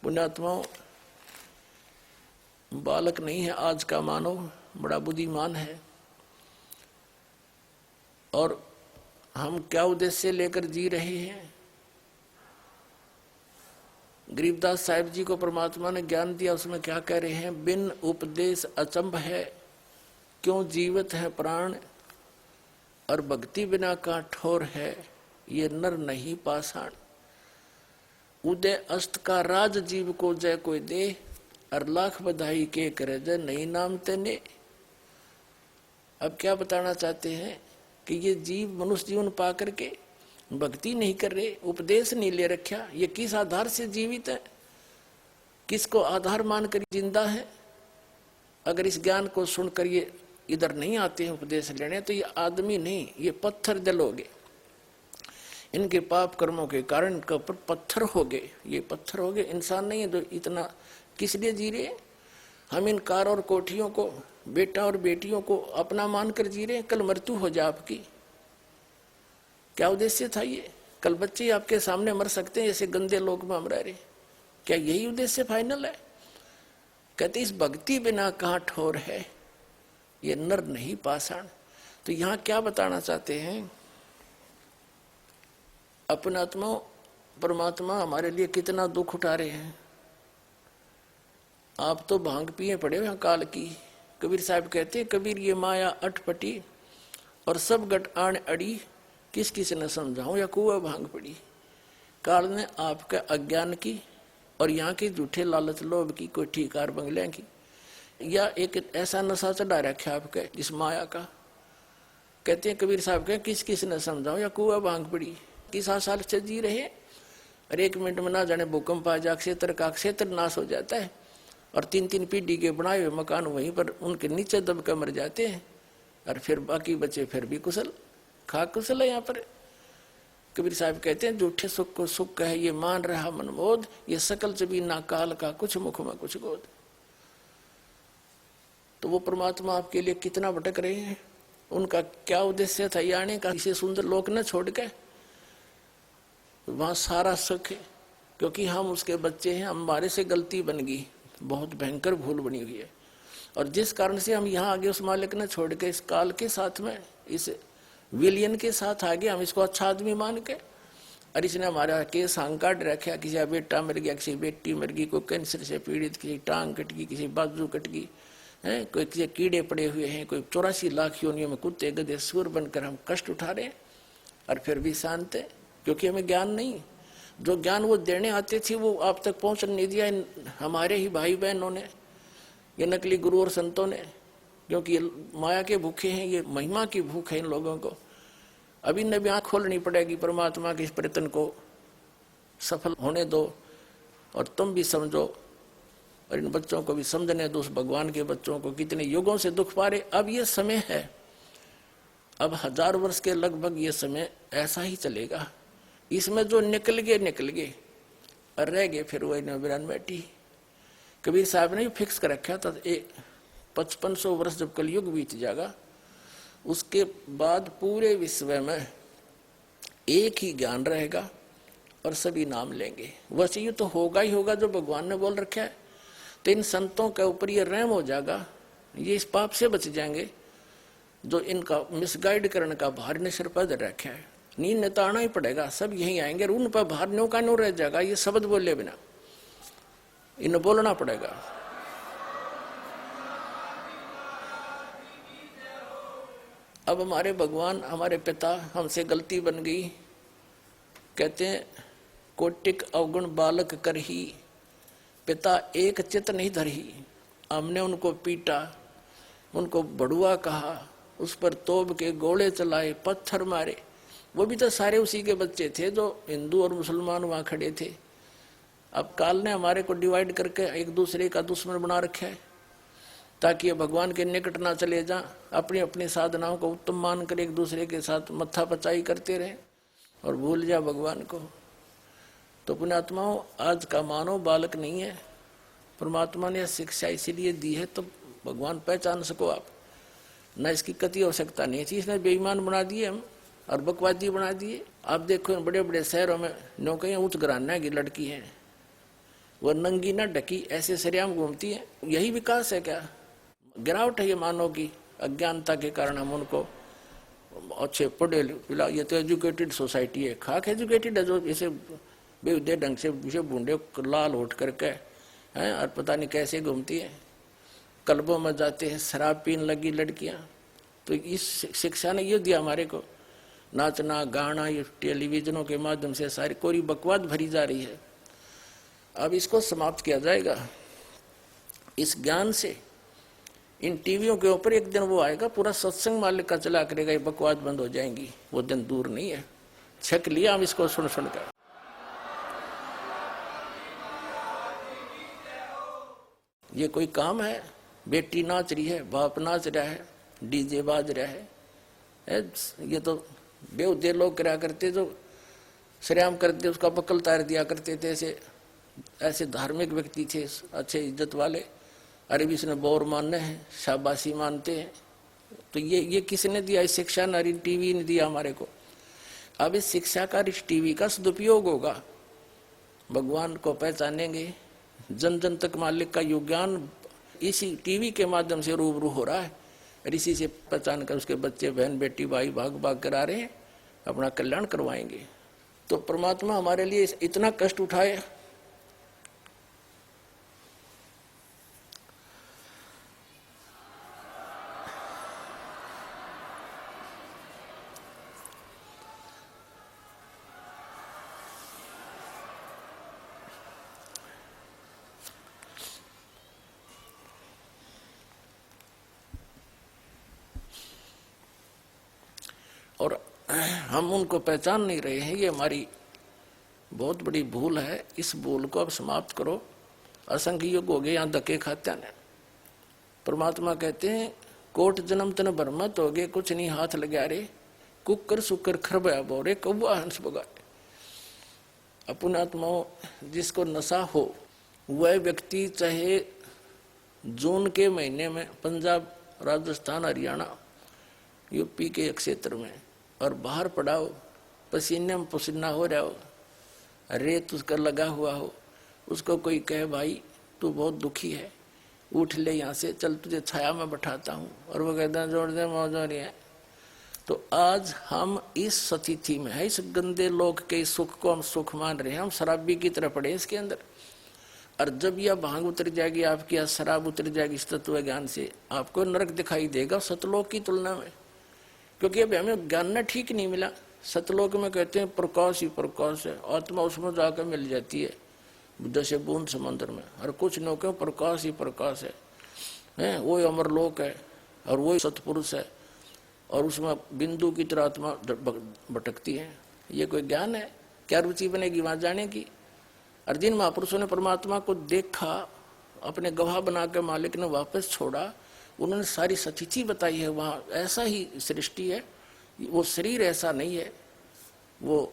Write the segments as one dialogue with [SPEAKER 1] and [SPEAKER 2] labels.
[SPEAKER 1] पुण्यात्माओं, बालक नहीं है आज का मानव, बड़ा बुद्धिमान है। और हम क्या उद्देश्य लेकर जी रहे हैं? गरीबदास साहिब जी को परमात्मा ने ज्ञान दिया, उसमें क्या कह रहे हैं? बिन उपदेश अचंभ है, क्यों जीवित है प्राण, और भक्ति बिना का ठोर है, ये नर नहीं पाषाण। उदय अस्त का राज जीव को जय कोई दे, और लाख बधाई के करे जय नहीं नाम तेने। अब क्या बताना चाहते हैं कि ये जीव मनुष्य जीवन पा करके भक्ति नहीं कर रहे, उपदेश नहीं ले रखा, ये किस आधार से जीवित है, किसको आधार मानकर जिंदा है? अगर इस ज्ञान को सुनकर ये इधर नहीं आते हैं उपदेश लेने, तो ये आदमी नहीं, ये पत्थर जल हो गए। इनके पाप कर्मों के कारण इनके ऊपर पत्थर हो गए, ये पत्थर हो गए, इंसान नहीं है। तो इतना किस लिए जी रहे? हम इन कार और कोठियों को, बेटा और बेटियों को अपना मानकर जी रहे हैं। कल मृत्यु हो जाए आपकी, क्या उद्देश्य था ये? कल बच्चे आपके सामने मर सकते हैं, ऐसे गंदे लोग में हम रह रहे, क्या यही उद्देश्य फाइनल है? कहते इस भक्ति बिना कहाँ ठोर है, ये नर नहीं पाषाण। तो यहाँ क्या बताना चाहते हैं? अपना आत्मा परमात्मा हमारे लिए कितना दुख उठा रहे हैं। आप तो भांग पिए पड़े हो काल की। कबीर साहब कहते हैं, कबीर ये माया अटपटी, और सब गट आण अड़ी, किस किस ने समझाऊं या कुआ भांग पड़ी। काल ने आपके अज्ञान की और यहाँ के झूठे लालच लोभ की, कोई ठीकार बंगले की, या एक ऐसा नशा चढ़ा रखा आपके इस माया का। कहते हैं कबीर साहब के, किस किस ने समझाऊं या कुआ भांग पड़ी। किस साल से जी रहे, और 1 मिनट में ना जाने भूकंप आ जा, क्षेत्र का क्षेत्र नाश हो जाता है, और 3-3 पीढ़ी के बनाए हुए मकान वहीं पर उनके नीचे दब कर मर जाते हैं, और फिर बाकी बचे फिर भी कुशल खा कुशल है। यहाँ पर कबीर साहब कहते हैं, झूठे सुख को सुख है ये मान रहा मनमोद, ये सकल जबीना काल का कुछ मुख में कुछ गोद। तो वो परमात्मा आपके लिए कितना भटक रहे हैं, उनका क्या उद्देश्य था आने का? इसे सुंदर लोक न छोड़ के वहां सारा सुख है, क्योंकि हम उसके बच्चे हैं, हमारे से गलती बन गई, बहुत भयंकर भूल बनी हुई है, और जिस कारण से हम यहाँ आगे उस मालिक ने छोड़ के इस काल के साथ में, इस विलियन के साथ आगे, हम इसको अच्छा आदमी मान के, और इसने हमारा केस हांग काट रखा, किसी का बेटा मर गया, किसी बेटी मर गई, कोई कैंसर से पीड़ित, किसी टांग कट गई, किसी बाजू कट गई है, कोई किसी कीड़े पड़े हुए हैं, कोई 84 लाख योनियों में कुत्ते गधे सूर बनकर हम कष्ट उठा रहे हैं, और फिर भी शांत है, क्योंकि हमें ज्ञान नहीं। जो ज्ञान वो देने आते थे वो आप तक पहुंचने नहीं दिया हमारे ही भाई बहनों ने, ये नकली गुरु और संतों ने, क्योंकि ये माया के भूखे हैं, ये महिमा की भूख है इन लोगों को। अभी इन्हें भी आँख खोलनी पड़ेगी, परमात्मा के इस प्रयत्न को सफल होने दो, और तुम भी समझो, और इन बच्चों को भी समझने दो, उस भगवान के बच्चों को कितने युगों से दुख पा रहे। अब ये समय है, अब 1000 वर्ष के लगभग ये समय ऐसा ही चलेगा। इसमें जो निकल गए और रह गए फिर वही नबीरान बैठी। कबीर साहब ने फिक्स कर रखा था, 5500 वर्ष जब कलयुग बीत जाएगा, उसके बाद पूरे विश्व में एक ही ज्ञान रहेगा और सभी नाम लेंगे। वैसे ये तो होगा ही होगा जो भगवान ने बोल रखा है। तो इन संतों के ऊपर ये रहम हो जाएगा, ये इस पाप से बच जाएंगे जो इनका मिसगाइड करने का भार ने सिर पर रखा है। नींद ने तो आना ही पड़ेगा, सब यहीं आएंगे, उन पर भार न्यों का न्यों रह जाएगा। ये शब्द बोले बिना इन्हें बोलना पड़ेगा। अब हमारे भगवान, हमारे पिता, हमसे गलती बन गई, कहते हैं कोटिक अवगुण बालक करही, पिता एक चित नहीं धरही। हमने उनको पीटा, उनको बड़ुआ कहा, उस पर तोब के गोले चलाए, पत्थर मारे। वो भी तो सारे उसी के बच्चे थे जो हिंदू और मुसलमान वहाँ खड़े थे। अब काल ने हमारे को डिवाइड करके एक दूसरे का दुश्मन बना रखा है, ताकि ये भगवान के निकट ना चले जाएं, अपनी अपनी साधनाओं को उत्तम मानकर एक दूसरे के साथ मत्था पचाई करते रहें और भूल जा भगवान को। तो पुण्यात्माओं, आज का मानव बालक नहीं है। परमात्मा ने शिक्षा इसीलिए दी है तो भगवान पहचान सको आप, न इसकी कति आवश्यकता नहीं थी। इसने बेईमान बना दिए हम और बकवादी बना दिए। आप देखो इन बड़े बड़े शहरों में नौकरियाँ उच्च घराना की लड़की हैं, वो नंगी ना ढकी ऐसे सरेआम घूमती है। यही विकास है क्या? गिरावट है ये मानव की अज्ञानता के कारण। हम उनको अच्छे पढ़े लिखा, ये तो एजुकेटेड सोसाइटी है, खाक एजुकेटेड है, जो इसे बेहुदे ढंग से बूढ़े लाल होट करके हैं और पता नहीं कैसे घूमती है। क्लबों में जाते हैं, शराब पीने लगी लड़कियां। तो इस शिक्षा ने ये दिया हमारे को, नाचना गाना ये टेलीविजनों के माध्यम से सारी कोरी बकवास भरी जा रही है। अब इसको समाप्त किया जाएगा इस ज्ञान से। इन टीवियों के ऊपर एक दिन वो आएगा, पूरा सत्संग मालिक का चला करेगा, ये बकवास बंद हो जाएंगी। वो दिन दूर नहीं है, छक लिया हम इसको सुन सुनकर। ये कोई काम है? बेटी नाच रही है, बाप नाच रहा है, डीजे बाज रहा है। ये तो बेहुदे लोग करा करते, जो श्रेयाम करते उसका बकल तार दिया करते थे। ऐसे धार्मिक व्यक्ति थे, अच्छे इज्जत वाले। अरे भी इसने बोर मानने हैं, शाबाशी मानते हैं। तो ये किसने दिया? इस शिक्षा नारी टीवी ने दिया हमारे को। अब इस शिक्षा का, इस टीवी का सदुपयोग होगा, भगवान को पहचानेंगे। जन जन तक मालिक का योगदान इसी टीवी के माध्यम से रूबरू हो रहा है। और इसी से पहचान कर उसके बच्चे बहन बेटी भाई भाग भाग कर आ रहे हैं, अपना कल्याण करवाएंगे। तो परमात्मा हमारे लिए इतना कष्ट उठाए। और हम उनको पहचान नहीं रहे हैं, ये हमारी बहुत बड़ी भूल है। इस भूल को अब समाप्त करो। असंख्य युग हो गए यहाँ धक्के खाते ने। परमात्मा कहते हैं कोट जन्म तन भरमत हो गए, कुछ नहीं हाथ लगा रे, कुकर सुकर खरबया बोरे, कौआ हंस बगाए। अपने आत्माओं जिसको नशा हो, वह व्यक्ति चाहे जून के महीने में पंजाब राजस्थान हरियाणा यूपी के क्षेत्र में और बाहर पड़ा हो, पसीने में पसीना हो रहा हो, रेत उसका लगा हुआ हो, उसको कोई कहे भाई तू बहुत दुखी है, उठ ले यहाँ से, चल तुझे छाया में बैठाता हूँ, और वो कहता है जोड़ दे मौज हो रही है। तो आज हम इस स्थिति में है, इस गंदे लोक के सुख को हम सुख मान रहे हैं। हम शराबी की तरह पड़े इसके अंदर। और जब यह भांग उतर जाएगी आपकी, या शराब उतर जाएगी इस तत्व ज्ञान से, आपको नरक दिखाई देगा सतलोक की तुलना में। क्योंकि अब हमें ज्ञान न ठीक नहीं मिला। सतलोक में कहते हैं प्रकाश ही प्रकाश है, आत्मा उसमें जाकर मिल जाती है जैसे बूंद समंदर में। और कुछ लोग क्यों प्रकाश ही प्रकाश है, वो अमरलोक है और वो सतपुरुष है, और उसमें बिंदु की तरह आत्मा भटकती है। ये कोई ज्ञान है? क्या रुचि बनेगी वहां जाने की? और जिन महापुरुषों ने परमात्मा को देखा, अपने गवाह बना के मालिक ने वापस छोड़ा, उन्होंने सारी सच्ची बताई है। वहाँ ऐसा ही सृष्टि है, वो शरीर ऐसा नहीं है, वो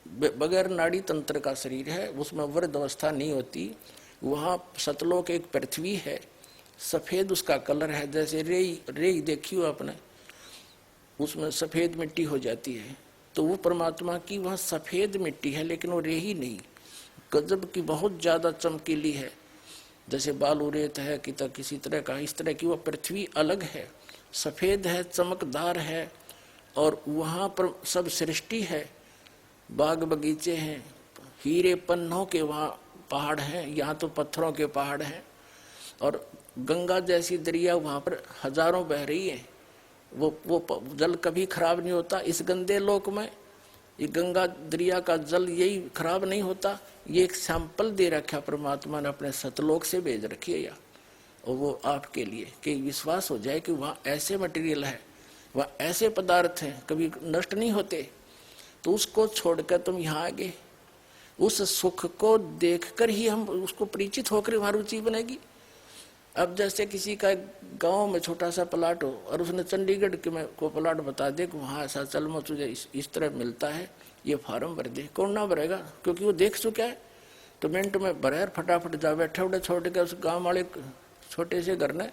[SPEAKER 1] बगैर नाड़ी तंत्र का शरीर है, उसमें वृद्ध अवस्था नहीं होती। वहाँ सतलोक एक पृथ्वी है, सफ़ेद उसका कलर है, जैसे रेई देखी हो आपने, उसमें सफ़ेद मिट्टी हो जाती है। तो वो परमात्मा की वहाँ सफ़ेद मिट्टी है, लेकिन वो रेही नहीं, गजब की बहुत ज़्यादा चमकीली है, जैसे बालू रेत है कि किसी तरह का, इस तरह की वह पृथ्वी अलग है, सफ़ेद है, चमकदार है। और वहाँ पर सब सृष्टि है, बाग बगीचे हैं, हीरे पन्नों के वहाँ पहाड़ हैं, यहाँ तो पत्थरों के पहाड़ हैं। और गंगा जैसी दरिया वहाँ पर हजारों बह रही है, वो जल कभी खराब नहीं होता। इस गंदे लोक में ये गंगा दरिया का जल यही खराब नहीं होता। ये एक सैंपल दे रखा परमात्मा ने, अपने सतलोक से भेज रखी है, और वो आपके लिए कि विश्वास हो जाए कि वहाँ ऐसे मटेरियल है, वहाँ ऐसे पदार्थ हैं, कभी नष्ट नहीं होते। तो उसको छोड़कर तुम यहाँ आ गए, उस सुख को देखकर ही हम उसको परिचित होकर वहाँ रुचि बनेगी। अब जैसे किसी का गांव में छोटा सा प्लाट हो और उसने चंडीगढ़ के में को प्लाट बता दे कि वहाँ ऐसा चल मत तुझे इस तरह मिलता है, ये फार्म भर दे, कौन ना भरेगा? क्योंकि वो देख चुका है। तो मिनट में भरे, फटाफट जा बैठे उठे छोड़ के उस गाँव वाले छोटे से घर ने।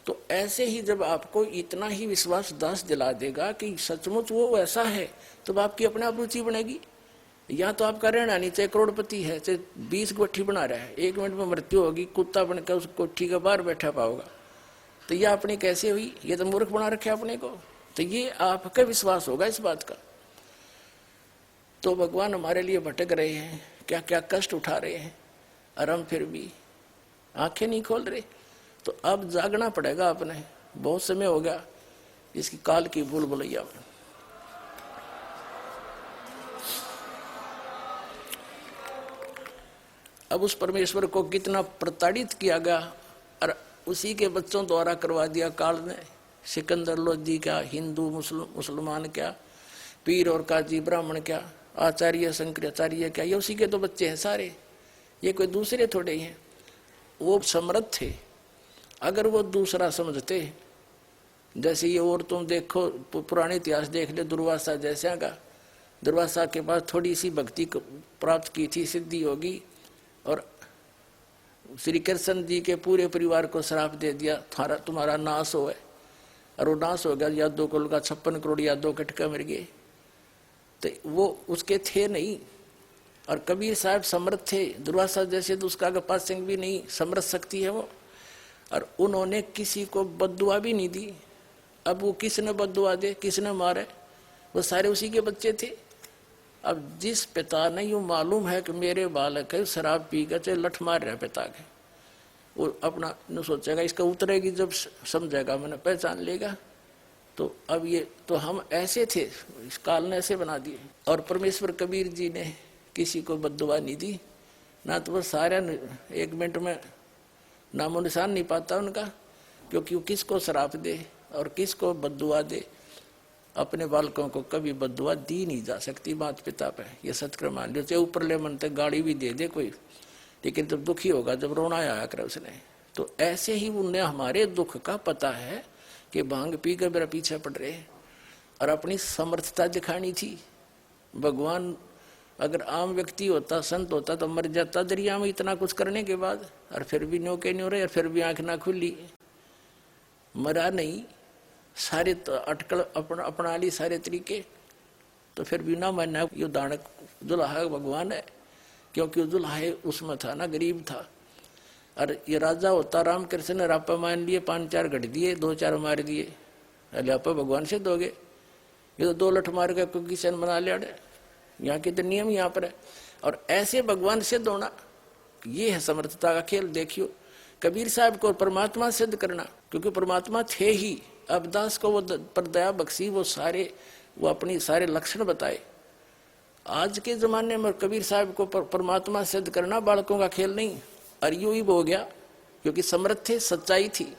[SPEAKER 1] तो ऐसे ही जब आपको इतना ही विश्वास दास दिला देगा कि सचमुच वो ऐसा है, तो आपकी अपने आप रुचि बनेगी। यहाँ तो आपका रहना नहीं, चाहे करोड़पति है, चाहे 20 कोठी बना रहा है, 1 मिनट में मृत्यु होगी, कुत्ता बनकर उस कोठी के बाहर बैठा पाओगा। तो यह अपनी कैसे हुई? ये तो मूर्ख बना रखे अपने को। तो ये आपका विश्वास होगा इस बात का। तो भगवान हमारे लिए भटक रहे हैं, क्या क्या कष्ट उठा रहे हैं, और हम फिर भी आंखें नहीं खोल रहे। तो अब जागना पड़ेगा अपने, बहुत समय हो गया इसकी काल की भूल भुलैया में। अब उस परमेश्वर को कितना प्रताड़ित किया गया, और उसी के बच्चों द्वारा करवा दिया काल ने। सिकंदर लोधी क्या, हिंदू मुसलमान क्या, पीर और काजी ब्राह्मण क्या, आचार्य शंकराचार्य क्या, ये उसी के तो बच्चे हैं सारे, ये कोई दूसरे थोड़े ही हैं। वो समर्थ थे। अगर वो दूसरा समझते, जैसे ये और तुम देखो पुराने इतिहास देख ले, दुर्वासा जैसा का, दुर्वासा के पास थोड़ी सी भक्ति प्राप्त की थी, सिद्धि होगी, और श्री कृष्ण जी के पूरे परिवार को श्राप दे दिया, तुम्हारा नाश हो है। और वो नाश हो गया, यादव कुल का 56 करोड़ यादव कटका मर गए। तो वो उसके थे नहीं। और कबीर साहब समर्थ थे, दुर्वासा जैसे तो उसका पास सिंह भी नहीं, समर्थ शक्ति है वो। और उन्होंने किसी को बद्दुआ भी नहीं दी। अब वो किसने बद्दुआ दे, किसने मारे? वो सारे उसी के बच्चे थे। अब जिस पिता ने यूँ मालूम है कि मेरे बालक है शराब पी कर चाहे लठ मार रहा है पिता के, वो अपना न सोचेगा, इसका उतरेगी जब समझेगा, मैंने पहचान लेगा। तो अब ये तो हम ऐसे थे, इस काल ने ऐसे बना दिए। और परमेश्वर कबीर जी ने किसी को बद्दुआ नहीं दी, ना तो वो सारा 1 मिनट में नामो निशान नहीं पाता उनका, क्योंकि वो किसको श्राप दे और किसको बद्दुआ दे, अपने बालकों को कभी बद्दुआ दी नहीं जा सकती माता पिता पे। ये सत्क्रम मान लो, चाहे ऊपर ले मन तक गाड़ी भी दे दे कोई, लेकिन जब दुखी होगा, जब रोना आया करे उसने। तो ऐसे ही उन्हें हमारे दुख का पता है कि भांग पी कर मेरा पीछे पड़ रहे हैं, और अपनी समर्थता दिखानी थी। भगवान अगर आम व्यक्ति होता, संत होता, तो मर जाता दरिया में इतना कुछ करने के बाद, और फिर भी न्यो के न्यो रहे, और फिर भी आंख ना खुली। मरा नहीं, सारे तो अटकल अपना ली सारे तरीके, तो फिर भी ना मानना। ये दानक दुल्हा भगवान है, क्योंकि दुल्हा उसमें था ना, गरीब था। और ये राजा होता रामकृष्ण ने रापा मान लिए, 5-4 घट दिए, 2-4 मार दिए, अरे आप भगवान से दोगे? ये तो 2 लठ मार के कुकी सन बना लिया। यहाँ के तो नियम यहाँ पर है। और ऐसे भगवान सिद्ध होना, ये है समर्थता का खेल। देखियो कबीर साहब को परमात्मा सिद्ध करना, क्योंकि परमात्मा थे ही। अबदास को वो पर दया बख्शी, वो अपनी सारे लक्षण बताए। आज के जमाने में कबीर साहब को परमात्मा सिद्ध करना बालकों का खेल नहीं। और यूं ही हो गया, क्योंकि समर्थ थे, सच्चाई थी।